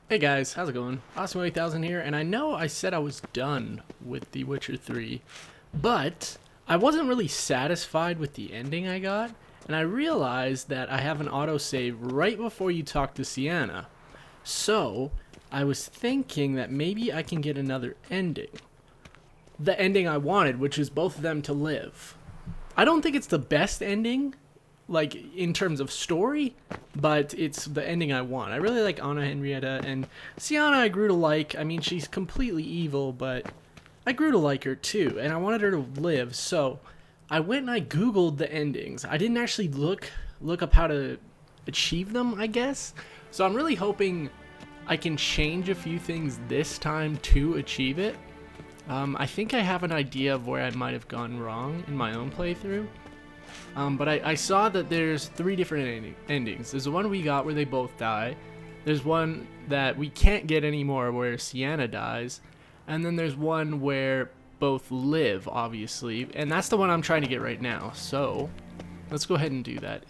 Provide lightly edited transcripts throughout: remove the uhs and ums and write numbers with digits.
Hey guys, how's it going? Awesome8000 here, and I know I said I was done with The Witcher 3, but I wasn't really satisfied with the ending I got, and I realized that I have an autosave right before you talk to Sienna. So, I was thinking that maybe I can get another ending. The ending I wanted, which is both of them to live. I don't think it's the best ending, like in terms of story, but it's the ending I want. I really like Anna Henrietta, and Sienna I grew to like. I mean, she's completely evil, but I grew to like her too, and I wanted her to live. So I went and I googled the endings. I didn't actually look up how to achieve them, I guess. So I'm really hoping I can change a few things this time to achieve it. I think I have an idea of where I might have gone wrong in my own playthrough. But I saw that there's three different endings. There's the one we got where they both die. There's one that we can't get anymore where Sienna dies. And then there's one where both live, obviously. And that's the one I'm trying to get right now. So, let's go ahead and do that.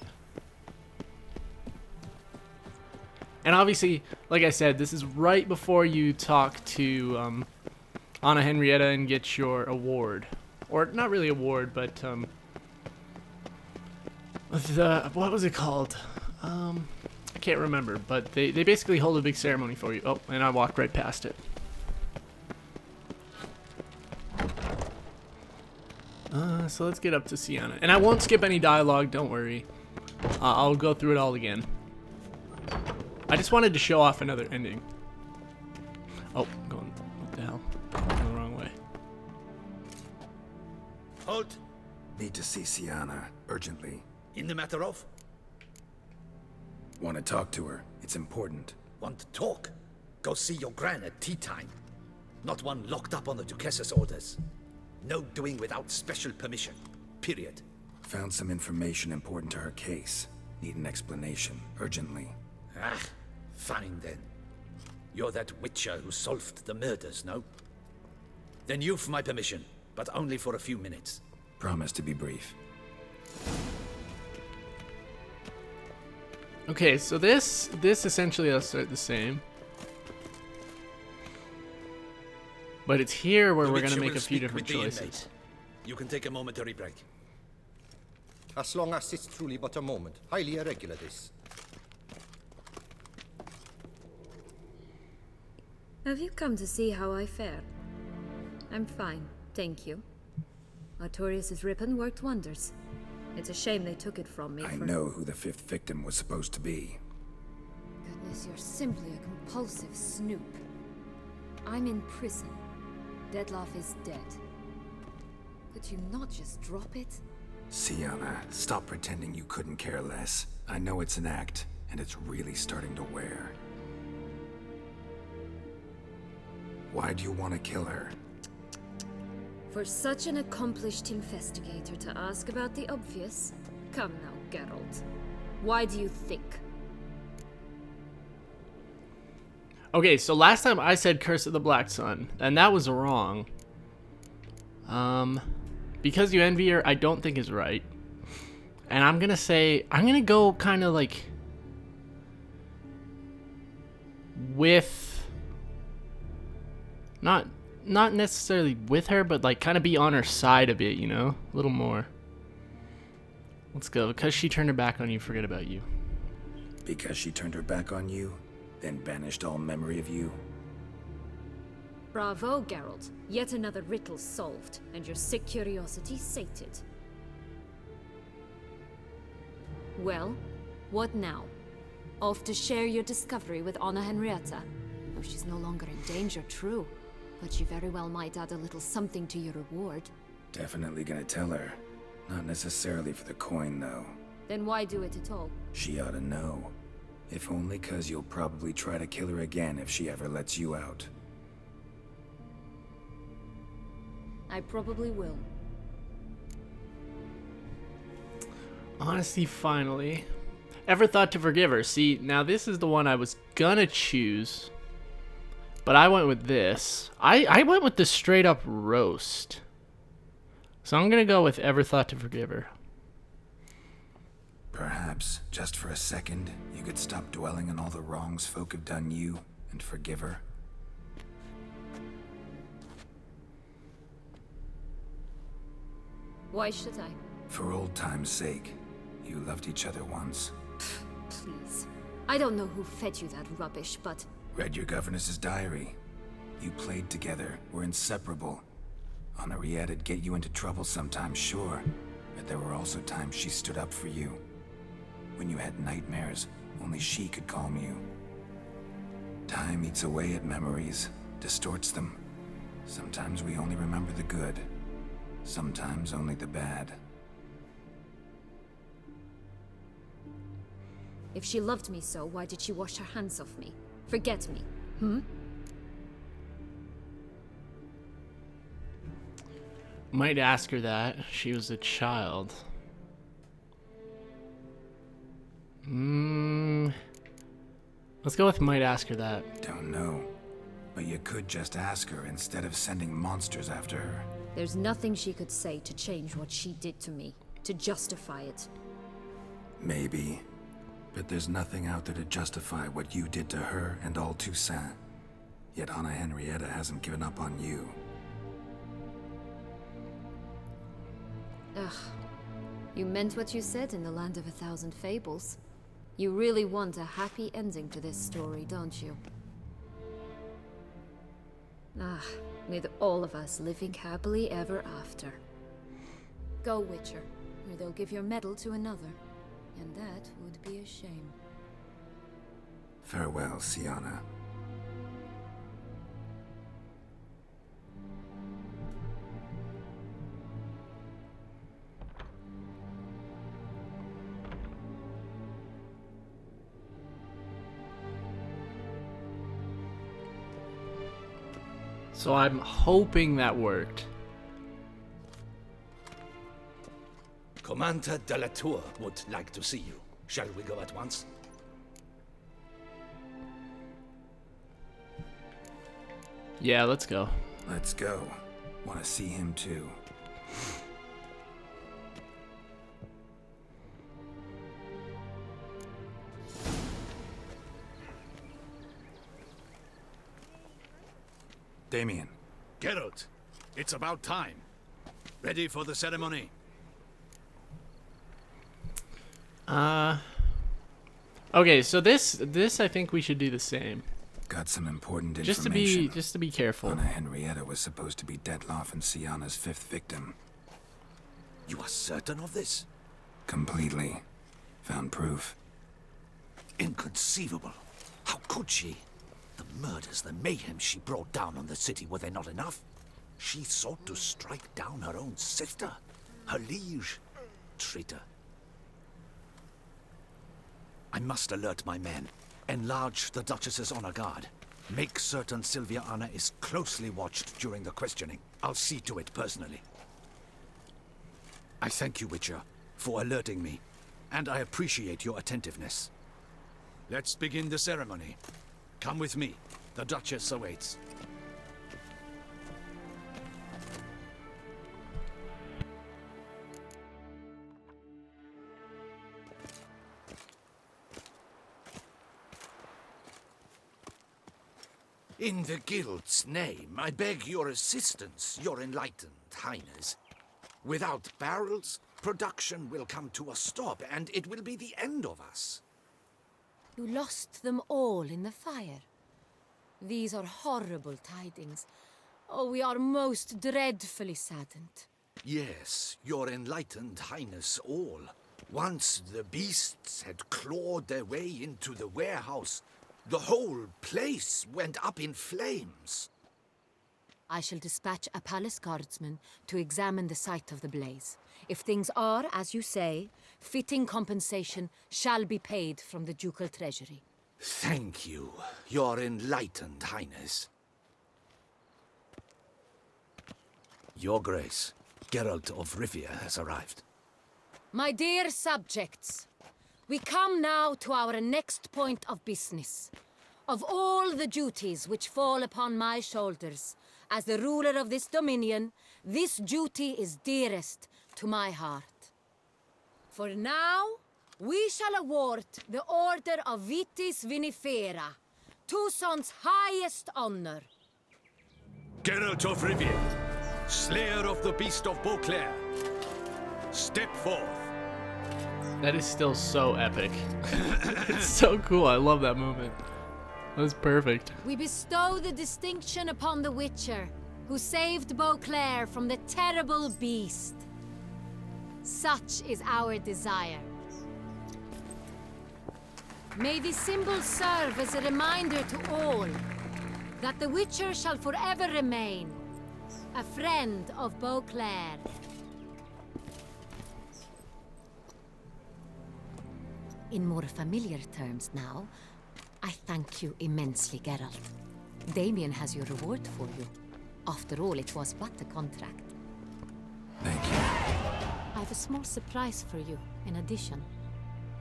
And obviously, like I said, this is right before you talk to Anna Henrietta and get your award. Or, not really award, but what was it called? I can't remember, but they basically hold a big ceremony for you. Oh, and I walked right past it. So let's get up to Sienna. And I won't skip any dialogue, don't worry. I'll go through it all again. I just wanted to show off another ending. Oh, going, what the hell? Going the wrong way. Halt! Need to see Sienna, urgently. In the matter of? Want to talk to her. It's important. Want to talk? Go see your gran at tea time. Not one locked up on the Duchess's orders. No doing without special permission. Period. Found some information important to her case. Need an explanation, urgently. Ah, fine then. You're that witcher who solved the murders, no? Then you've my permission, but only for a few minutes. Promise to be brief. Okay, so this essentially will start the same. But it's here where we're going to make a few different choices. You can take a momentary break. As long as it's truly but a moment. Highly irregular, this. Have you come to see how I fare? I'm fine, thank you. Artorius' ribbon worked wonders. It's a shame they took it from me. I know who the fifth victim was supposed to be. Goodness, you're simply a compulsive snoop. I'm in prison. Dettlaff is dead. Could you not just drop it? Sienna, stop pretending you couldn't care less. I know it's an act, and it's really starting to wear. Why do you want to kill her? For such an accomplished investigator to ask about the obvious? Come now, Geralt. Why do you think? Okay, so last time I said Curse of the Black Sun, and that was wrong. Because you envy her, I don't think is right. And I'm gonna go kind of like with, not necessarily with her, but like kind of be on her side a bit, you know? A little more. Let's go. Because she turned her back on you, forget about you. Because she turned her back on you, then banished all memory of you? Bravo, Geralt. Yet another riddle solved, and your sick curiosity sated. Well, what now? Off to share your discovery with Anna Henrietta? Oh, she's no longer in danger, true. But she very well might add a little something to your reward. Definitely gonna tell her. Not necessarily for the coin, though. Then why do it at all? She ought to know. If only 'cause you'll probably try to kill her again if she ever lets you out. I probably will. Honesty, finally. Ever thought to forgive her? See, now this is the one I was gonna choose. But I went with this. I went with the straight up roast. So I'm gonna go with ever thought to forgive her. Perhaps, just for a second, you could stop dwelling on all the wrongs folk have done you and forgive her? Why should I? For old time's sake. You loved each other once. Please. I don't know who fed you that rubbish, but Read your governess's diary. You played together, were inseparable. Henriette'd get you into trouble sometimes, sure. But there were also times she stood up for you. When you had nightmares, only she could calm you. Time eats away at memories, distorts them. Sometimes we only remember the good. Sometimes only the bad. if she loved me so, why did she wash her hands off me? Forget me? Might ask her that. She was a child. Let's go with might ask her that. Don't know. But you could just ask her instead of sending monsters after her. There's nothing she could say to change what she did to me, to justify it. Maybe. But there's nothing out there to justify what you did to her and all Toussaint. Yet Anna Henrietta hasn't given up on you. Ugh. You meant what you said in the Land of a Thousand Fables. You really want a happy ending to this story, don't you? With all of us living happily ever after. Go, Witcher, or they'll give your medal to another. And that would be a shame. Farewell, Syanna. So I'm hoping that worked. Commander de la Tour would like to see you. Shall we go at once? Yeah, let's go. Let's go. Want to see him too. Damien. Geralt, it's about time. Ready for the ceremony? Okay, so this I think we should do the same. Got some important Just information. to be careful. Anna Henrietta was supposed to be Detloff and Syanna's 5th victim. You are certain of this? Completely. Found proof. Inconceivable. How could she? The murders, the mayhem she brought down on the city, were they not enough? She sought to strike down her own sister, her liege. Traitor. I must alert my men. Enlarge the Duchess's honor guard. Make certain Sylvia Anna is closely watched during the questioning. I'll see to it personally. I thank you, Witcher, for alerting me, and I appreciate your attentiveness. Let's begin the ceremony. Come with me. The Duchess awaits. In the Guild's name, I beg your assistance, your enlightened highness. Without barrels, production will come to a stop, and it will be the end of us. You lost them all in the fire. These are horrible tidings. Oh, we are most dreadfully saddened. Yes, your enlightened highness all. Once the beasts had clawed their way into the warehouse, the whole place went up in flames. I shall dispatch a palace guardsman to examine the site of the blaze. If things are, as you say, fitting compensation shall be paid from the ducal treasury. Thank you, your enlightened highness. Your Grace, Geralt of Rivia has arrived. My dear subjects, we come now to our next point of business. Of all the duties which fall upon my shoulders, as the ruler of this dominion, this duty is dearest to my heart. For now, we shall award the Order of Vitis Vinifera Toussaint's highest honor. Geralt of Rivia, slayer of the beast of Beauclair, step forth. That is still so epic. It's so cool. I love that moment. That was perfect. We bestow the distinction upon the Witcher, who saved Beauclair from the terrible beast. Such is our desire. May the symbol serve as a reminder to all that the Witcher shall forever remain a friend of Beauclair. In more familiar terms now, I thank you immensely, Geralt. Damien has your reward for you. After all, it was but a contract. Thank you. I have a small surprise for you, in addition.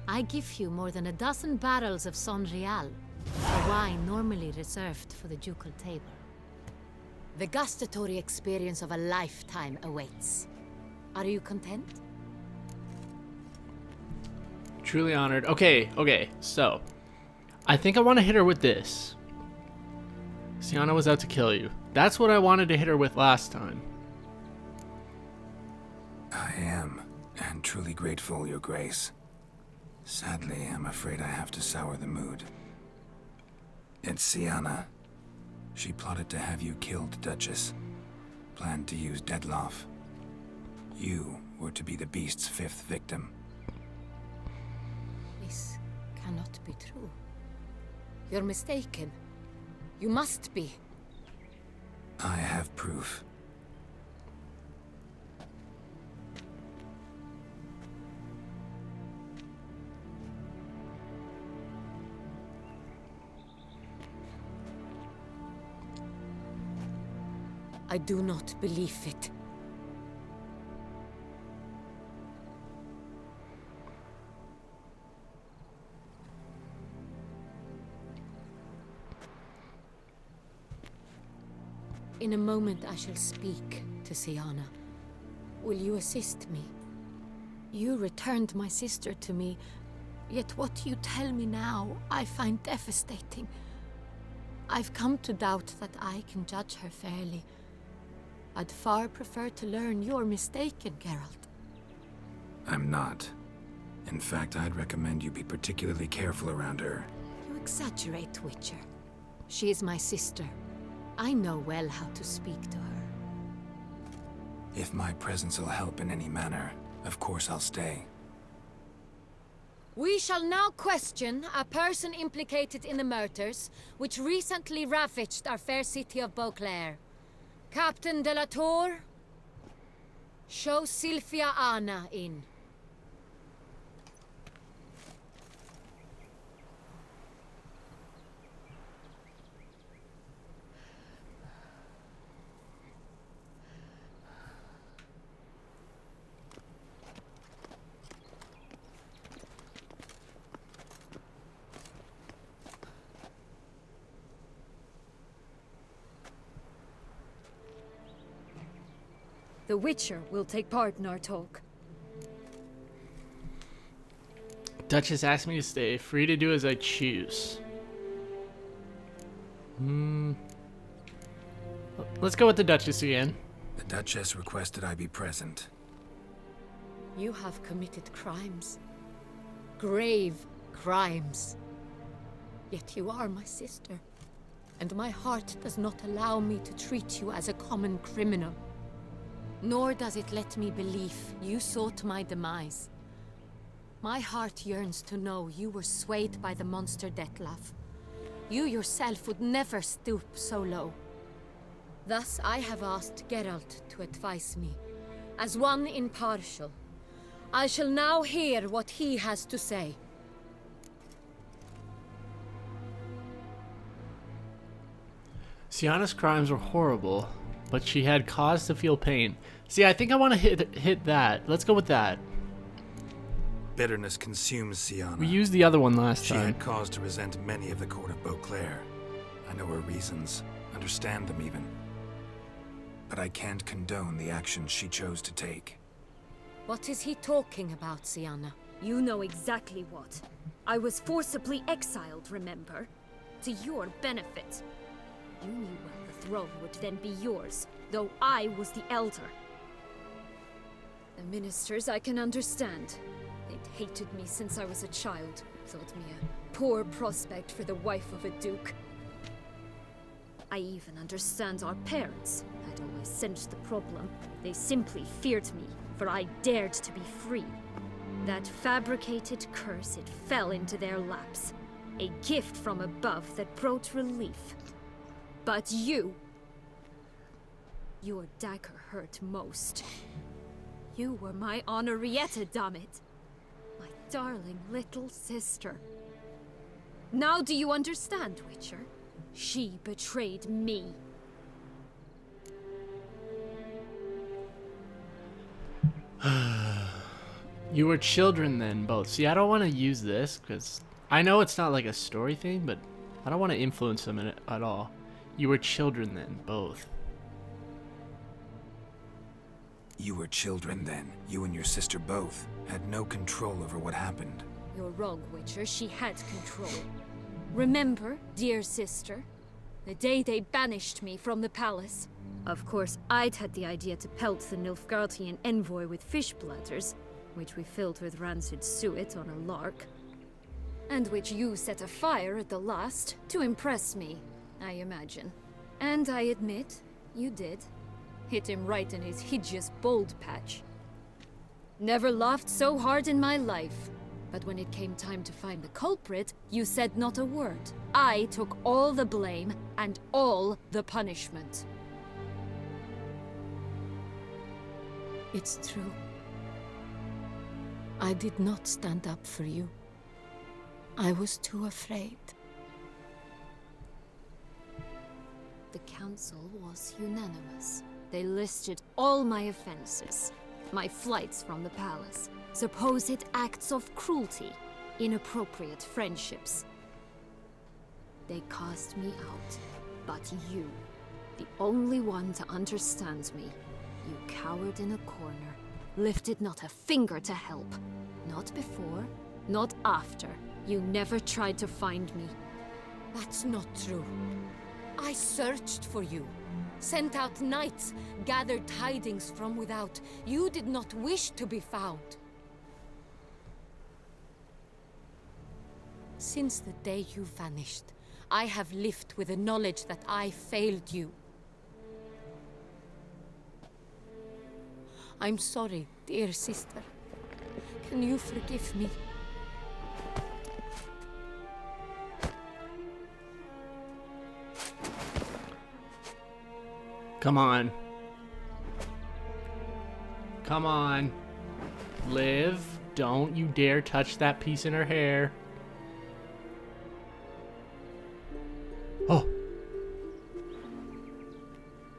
I give you more than a dozen barrels of Sonrial, a wine normally reserved for the ducal table. The gustatory experience of a lifetime awaits. Are you content? Truly honored. Okay, so I think I want to hit her with this. Syanna was out to kill you. That's what I wanted to hit her with last time. I am, and truly grateful, Your Grace. Sadly, I'm afraid I have to sour the mood. It's Syanna. She plotted to have you killed, Duchess. Planned to use Dettlaff. You were to be the beast's 5th victim. This cannot be true. You're mistaken. You must be. I have proof. I do not believe it. In a moment I shall speak to Syanna. Will you assist me? You returned my sister to me, yet what you tell me now I find devastating. I've come to doubt that I can judge her fairly. I'd far prefer to learn you're mistaken, Geralt. I'm not. In fact, I'd recommend you be particularly careful around her. You exaggerate, Witcher. She is my sister. I know well how to speak to her. If my presence will help in any manner, of course I'll stay. We shall now question a person implicated in the murders which recently ravaged our fair city of Beauclair. Captain de la Tour, show Sylvia Anna in. The Witcher will take part in our talk. Duchess asked me to stay. Free to do as I choose. Let's go with the Duchess again. The Duchess requested I be present. You have committed crimes. Grave crimes. Yet you are my sister. And my heart does not allow me to treat you as a common criminal. Nor does it let me believe you sought my demise. My heart yearns to know you were swayed by the monster Dettlaff. You yourself would never stoop so low. Thus I have asked Geralt to advise me, as one impartial. I shall now hear what he has to say. Syanna's crimes were horrible, but she had cause to feel pain. See, I think I want to hit that. Let's go with that. Bitterness consumes Syanna. We used the other one last She time. had cause to resent many of the court of Beauclair. I know her reasons, understand them even. But I can't condone the actions she chose to take. What is he talking about, Syanna? You know exactly what. I was forcibly exiled, remember? to your benefit. You knew well the throne would then be yours, though I was the elder. The ministers I can understand. They'd hated me since I was a child, thought me a poor prospect for the wife of a duke. I even understand our parents. I'd always sensed the problem. They simply feared me, for I dared to be free. That fabricated curse, it fell into their laps. A gift from above that brought relief. But you... Your dagger hurt most. You were my Honorietta, damn it. My darling little sister. Now do you understand, Witcher? She betrayed me. You were children then, both. See, I don't want to use this, because I know it's not like a story thing, but I don't want to influence them in it at all. You were children then, both. You were children then. You and your sister both had no control over what happened. You're wrong, Witcher. She had control. Remember, dear sister, the day they banished me from the palace? Of course, I'd had the idea to pelt the Nilfgaardian envoy with fish bladders, which we filled with rancid suet on a lark. And which you set afire at the last, to impress me, I imagine. And I admit, you did. Hit him right in his hideous bald patch. Never laughed so hard in my life. But when it came time to find the culprit, you said not a word. I took all the blame and all the punishment. It's true. I did not stand up for you. I was too afraid. The council was unanimous. They listed all my offenses. My flights from the palace, supposed acts of cruelty, inappropriate friendships. They cast me out, but you, the only one to understand me, you cowered in a corner, lifted not a finger to help. Not before, not after. You never tried to find me. That's not true. I searched for you. Sent out knights, gathered tidings from without. You did not wish to be found. Since the day you vanished, I have lived with the knowledge that I failed you. I'm sorry, dear sister. Can you forgive me? Come on. Come on. Liv, don't you dare touch that piece in her hair. Oh.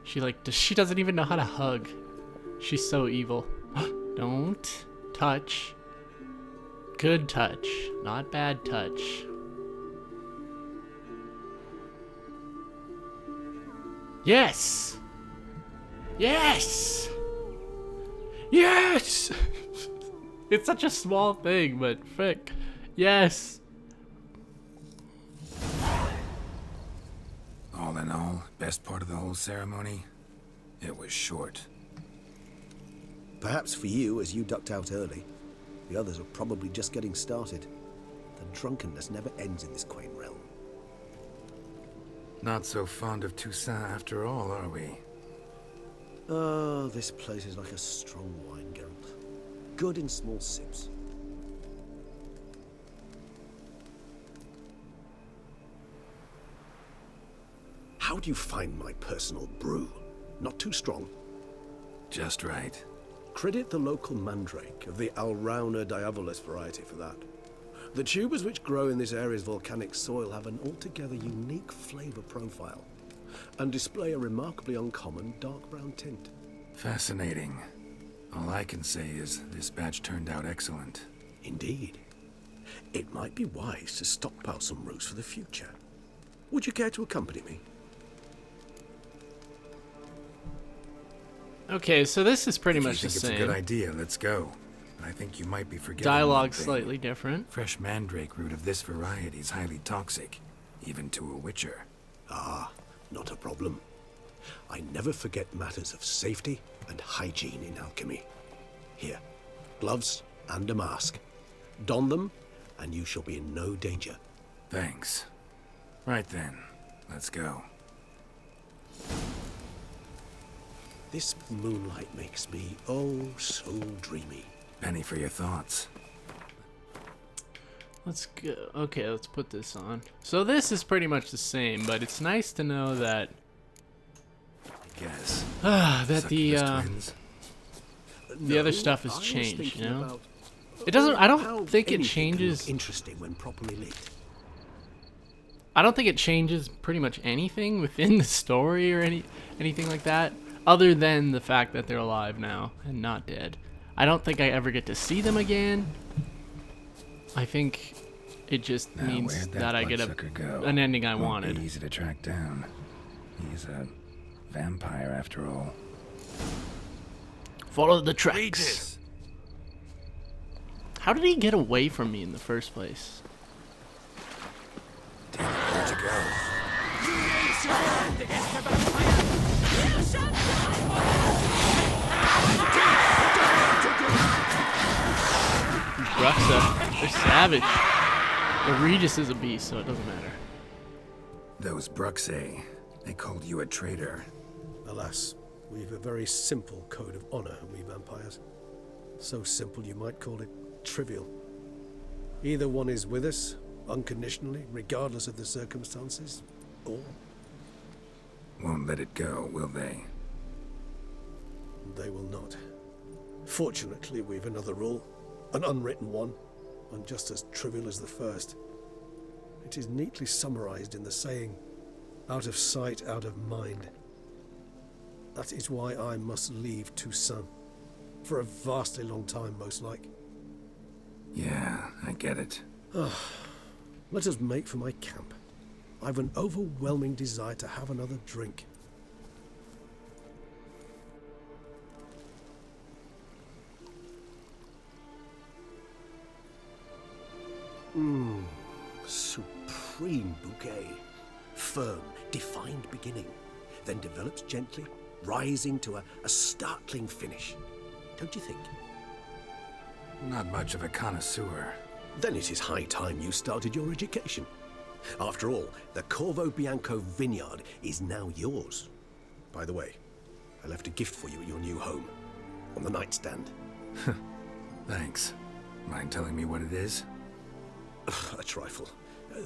She doesn't even know how to hug. She's so evil. Don't touch. Good touch, not bad touch. Yes! Yes! Yes! It's such a small thing, but frick. Yes! All in all, best part of the whole ceremony? It was short. Perhaps for you, as you ducked out early. The others are probably just getting started. The drunkenness never ends in this quaint realm. Not so fond of Toussaint after all, are we? Oh, this place is like a strong wine, Geralt. Good in small sips. How do you find my personal brew? Not too strong? Just right. Credit the local mandrake of the Alrauna diavolis variety for that. The tubers which grow in this area's volcanic soil have an altogether unique flavor profile and display a remarkably uncommon dark brown tint. Fascinating. All I can say is this batch turned out excellent. Indeed. It might be wise to stockpile some roots for the future. Would you care to accompany me? Okay, so this is pretty If much you the think same. it's a good idea, let's go. I think you might be forgetting Dialogue one thing. slightly different. Fresh mandrake root of this variety is highly toxic. even to a witcher. Ah, not a problem. I never forget matters of safety and hygiene in alchemy. Here, gloves and a mask. Don them, and you shall be in no danger. Thanks. Right then, let's go. This moonlight makes me oh so dreamy. Penny for your thoughts. Let's go. Okay, let's put this on. So this is pretty much the same, but it's nice to know that I guess. that the Twins. other stuff has I was changed, thinking you know? about It doesn't. I how don't think it anything can look changes. interesting when properly lit. I don't think it changes pretty much anything within the story or anything like that, other than the fact that they're alive now and not dead. I don't think I ever get to see them again. I think it just Now, means where'd that I get bloodsucker go? an ending I Won't be wanted. easy to track down. He's a vampire after all. Follow the tracks. How did he get away from me in the first place? Damn it, where'd you go? Bruxa, they're savage. But Regis is a beast, so it doesn't matter. Those Bruxae, they called you a traitor. Alas, we've a very simple code of honor, we vampires. So simple you might call it trivial. Either one is with us, unconditionally, regardless of the circumstances, or Won't let it go, will they? they will not. Fortunately, we've another rule, an unwritten one, and just as trivial as the first. It is neatly summarized in the saying, out of sight, out of mind. That is why I must leave Toussaint. For a vastly long time, most like. Yeah, I get it. Let us make for my camp. I've an overwhelming desire to have another drink. Supreme bouquet. Firm, defined beginning, then develops gently, rising to a startling finish. Don't you think? Not much of a connoisseur. Then it is high time you started your education. After all, the Corvo Bianco vineyard is now yours. By the way, I left a gift for you at your new home. On the nightstand. Thanks. Mind telling me what it is? A trifle.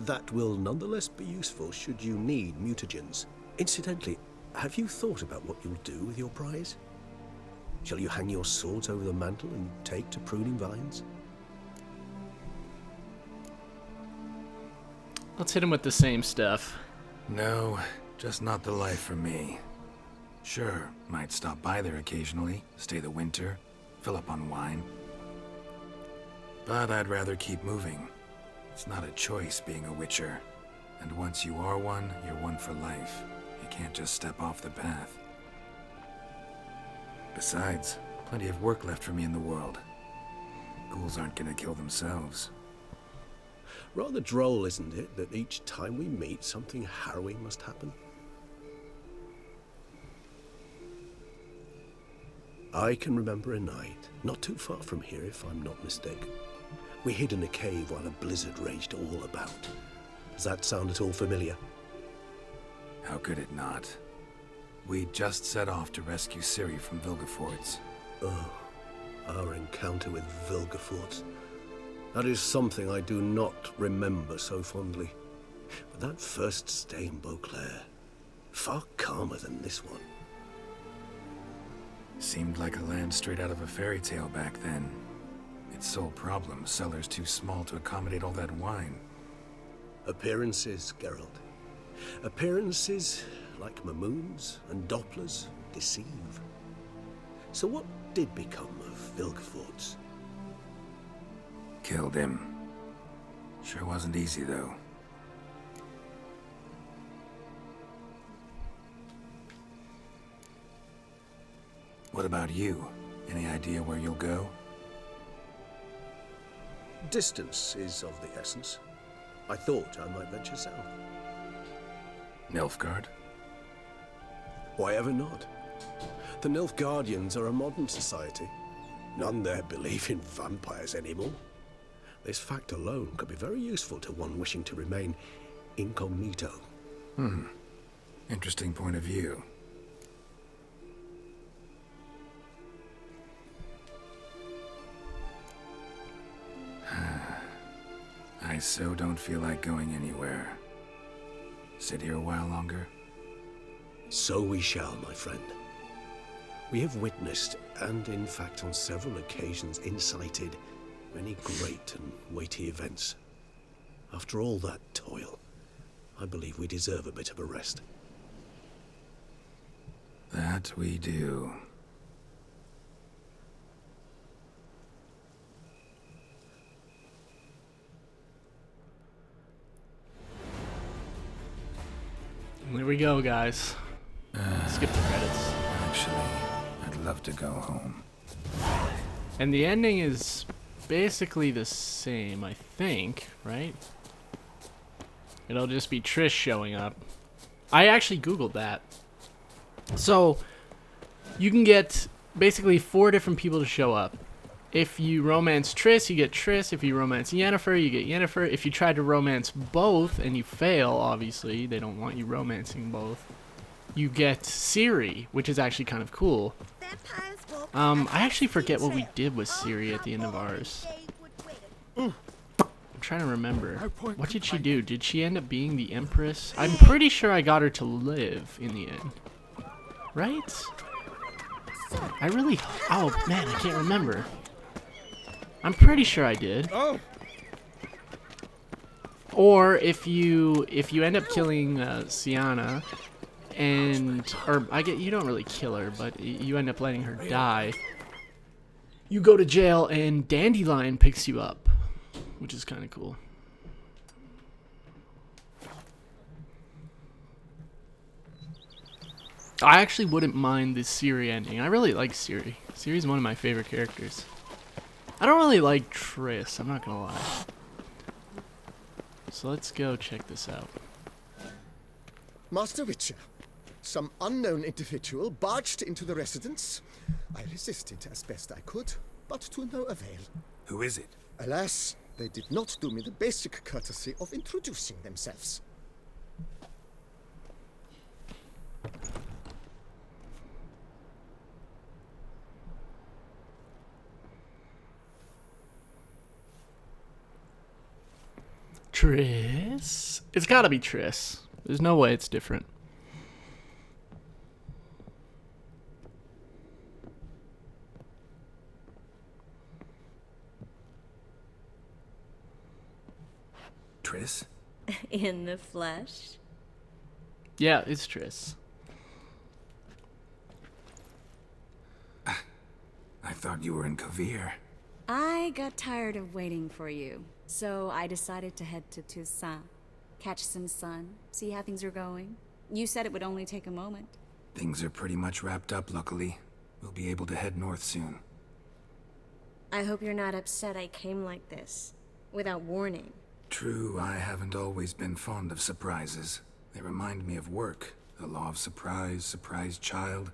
That will nonetheless be useful should you need mutagens. Incidentally, have you thought about what you'll do with your prize? Shall you hang your swords over the mantle and take to pruning vines? Let's hit him with the same stuff. No, just not the life for me. Sure, might stop by there occasionally, stay the winter, fill up on wine. But I'd rather keep moving. It's not a choice being a witcher. And once you are one, you're one for life. You can't just step off the path. Besides, plenty of work left for me in the world. Ghouls aren't gonna kill themselves. Rather droll, isn't it, that each time we meet, something harrowing must happen? I can remember a night, not too far from here if I'm not mistaken. We hid in a cave while a blizzard raged all about. Does that sound at all familiar? How could it not? We just set off to rescue Ciri from Vilgefortz. Oh, our encounter with Vilgefortz. That is something I do not remember so fondly. But that first stay in Beauclair, far calmer than this one. Seemed like a land straight out of a fairy tale back then. Its sole problem, cellars too small to accommodate all that wine. Appearances, Geralt. Appearances, like Mamoons and Dopplers, deceive. So what did become of Vilgefortz? Killed him. Sure wasn't easy, though. What about you? Any idea where you'll go? Distance is of the essence. I thought I might venture south. Nilfgaard? Why ever not? The Nilfgaardians are a modern society. None there believe in vampires anymore. This fact alone could be very useful to one wishing to remain incognito. Interesting point of view. I so don't feel like going anywhere. Sit here a while longer? So we shall, my friend. We have witnessed, and in fact on several occasions incited, many great and weighty events. After all that toil, I believe we deserve a bit of a rest. That we do. There we go, guys. Skip the credits. Actually, I'd love to go home. And the ending is basically the same, I think, right? It'll just be Trish showing up. I actually Googled that. So, you can get basically 4 different people to show up. If you romance Triss, you get Triss. If you romance Yennefer, you get Yennefer. If you try to romance both and you fail, obviously, they don't want you romancing both, you get Ciri, which is actually kind of cool. I actually forget what we did with Ciri at the end of ours. I'm trying to remember. What did she do? Did she end up being the Empress? I'm pretty sure I got her to live in the end. Right? I really... Oh, man, I can't remember. I'm pretty sure I did. Or if you end up killing Sienna, or I get, you don't really kill her, but you end up letting her die, you go to jail and Dandelion picks you up, which is kind of cool. I actually wouldn't mind the Ciri ending. I really like Ciri. Ciri's one of my favorite characters. I don't really like Triss, I'm not gonna lie. So let's go check this out. Master Witcher, some unknown individual barged into the residence. I resisted as best I could, but to no avail. Who is it? Alas, they did not do me the basic courtesy of introducing themselves. Triss? It's gotta be Triss. There's no way it's different. Triss? In the flesh? Yeah, it's Triss. I thought you were in Kovir. I got tired of waiting for you, so I decided to head to Toussaint. Catch some sun, see how things are going. You said it would only take a moment. Things are pretty much wrapped up, luckily. We'll be able to head north soon. I hope you're not upset I came like this, without warning. True, I haven't always been fond of surprises. They remind me of work, the law of surprise, surprise child.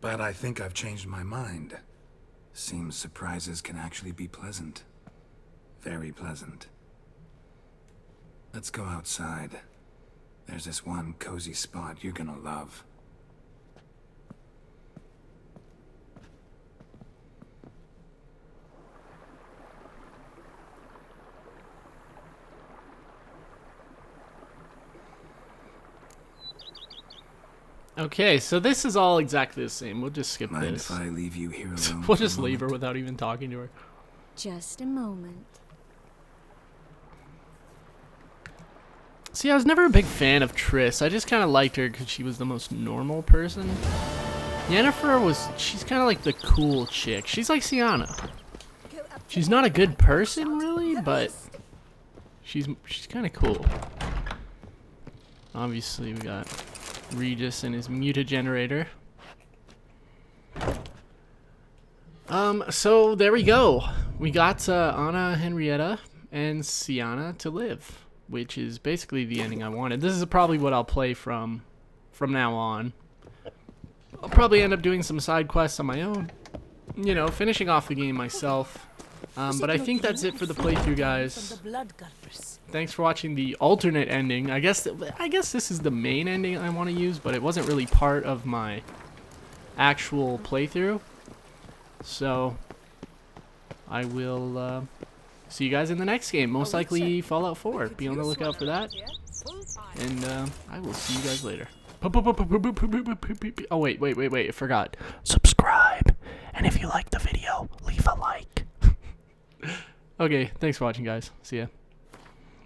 But I think I've changed my mind. Seems surprises can actually be pleasant. Very pleasant. Let's go outside. There's this one cozy spot you're gonna love. Okay, so this is all exactly the same. We'll just skip Mind this. if I leave you here alone? We'll for a just leave her moment? without even talking to her. Just a moment. See, I was never a big fan of Triss. I just kind of liked her because she was the most normal person. Yennefer she's kind of like the cool chick. She's like Sienna. She's not a good person, really, but she's kind of cool. Obviously, we got Regis and his mutagenerator. So there we go. We got Anna, Henrietta, and Sienna to live. which is basically the ending I wanted. This is probably what I'll play from now on. I'll probably end up doing some side quests on my own, you know, finishing off the game myself. But I think that's it for the playthrough, guys. Thanks for watching the alternate ending. I guess this is the main ending I want to use, but it wasn't really part of my actual playthrough. So I will see you guys in the next game. Most likely Fallout 4. Be on the lookout for that. And I will see you guys later. Oh, wait. I forgot. Subscribe. And if you like the video, leave a like. Okay, thanks for watching, guys. See ya.